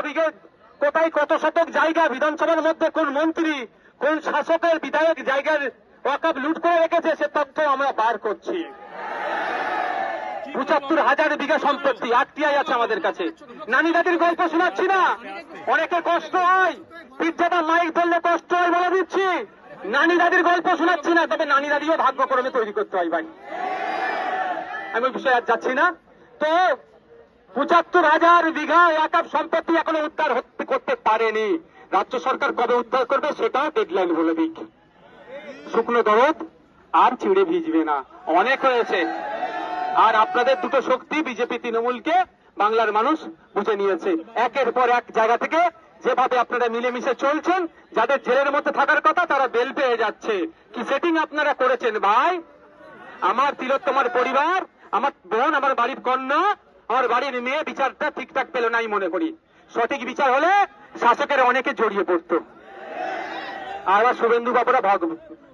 বিঘে কোথায় কত শতক জায়গা বিধানসভার মধ্যে কোন মন্ত্রী কোন শাসকের বিধায়ক জায়গার ওয়াকফ লুট করে রেখেছে সে তথ্য আমরা বার করছি। ৭৫,০০০ বিঘা সম্পত্তি আটটিয়াই আছে আমাদের কাছে। নানি দাদির গল্প শোনাচ্ছি না, অনেকে কষ্ট হয়, পিজ্জাটা মাইক ধরলে কষ্ট হয় বলে দিচ্ছি। নানি দাদির গল্প শোনাচ্ছি না, তবে নানি দাদিও ভাগ্যক্রমে তৈরি করতে হয় ভাই। আমি ওই বিষয়ে আর যাচ্ছি না। তো ৭৫,০০০ বিঘা ওয়াকফ সম্পত্তি এখনো উদ্ধার করতে পারেনি। রাজ্য সরকার কবে উদ্ধার করবে সেটাও ডেডলাইন বলে দিক। শুকনো দরদ আর চিড়ে ভিজবে না, অনেক হয়েছে। আর আপনাদের দুটো শক্তি বিজেপি তৃণমূলকে বাংলার মানুষ বুঝে নিয়েছে। একের পর এক জায়গা থেকে যেভাবে আপনারা মিলেমিশে চলছেন, যাদের জেলের মধ্যে থাকার কথা তারা বেল পেয়ে যাচ্ছে। কি সেটিং আপনারা করেছেন ভাই? আমার তিলোত্তমার পরিবার, আমার বোন, আমার বাড়ির কন্যা, আমার বাড়ির মেয়ে বিচারটা ঠিকঠাক পেল নাই মনে করি। সঠিক বিচার হলে শাসকের অনেকে জড়িয়ে পড়তো। আর শুভেন্দু বাবুরা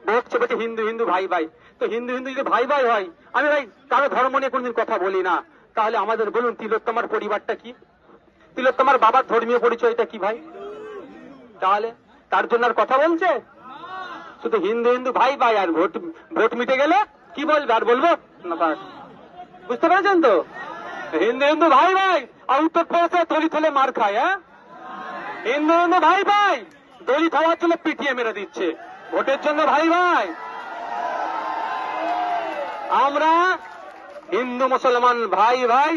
বকছে বলছে হিন্দু হিন্দু ভাই ভাই। তো হিন্দু হিন্দু যদি ভাই ভাই হয়, আমি ভাই কারো ধর্ম নিয়ে কোনদিন কথা বলি না, তাহলে আমাদের বলুন তিলোত্তমার পরিবারটা কি? তিলোত্তমার বাবার ধর্মীয় পরিচয়টা কি ভাই? তাহলে তার জন্য আর কথা বলছে? শুধু হিন্দু হিন্দু ভাই ভাই, আর ভোট মিটে গেলে কি বলবে? আর বলবো না? বুঝতে পেরেছেন তো? হিন্দু হিন্দু ভাই ভাই, আর উত্তরপ্রদেশে দলিত হলে মার খায়। হ্যাঁ, হিন্দু হিন্দু ভাই ভাই, দলিত হওয়ার জন্য পিটিয়ে মেরে দিচ্ছে, ভোটের জন্য ভাই ভাই। আমরা হিন্দু মুসলমান ভাই ভাই,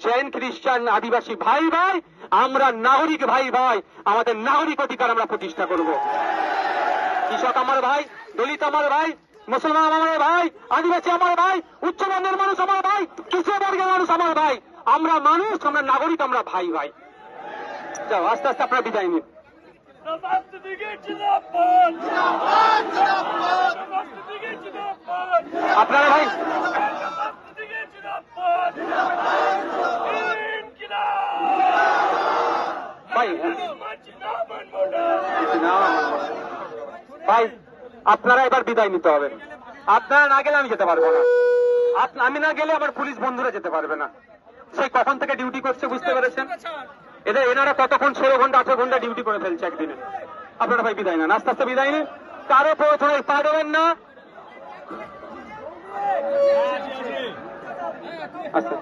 জৈন খ্রিস্টান আদিবাসী ভাই ভাই, আমরা নাগরিক ভাই ভাই। আমাদের নাগরিক অধিকার আমরা প্রতিষ্ঠা করব। কৃষক আমার ভাই, দলিত আমার ভাই, মুসলমান আমার ভাই, আদিবাসী আমার ভাই, উচ্চবর্ণের মানুষ আমার ভাই, কৃষক বর্গের মানুষ আমার ভাই। আমরা মানুষ, আমরা নাগরিক, আমরা ভাই ভাই। যাও, আস্তে আস্তে আপনারা বিদায় নিন। আপনারা ভাই ভাই আপনারা এবার বিদায় নিতে হবে। আপনারা না গেলে আমি যেতে পারবো না। আমি না গেলে আমার পুলিশ বন্ধুরা যেতে পারবে না। সেই কখন থেকে ডিউটি করছে বুঝতে পেরেছেন? এনারা কতক্ষণ 16 ঘন্টা 18 ঘন্টা ডিউটি করে ফেলছে একদিনে। আপনারা ভাই বিদায় নেন, আস্তে আস্তে বিদায় নিন। কারো প্রথমে পা দেবেন না। আচ্ছা।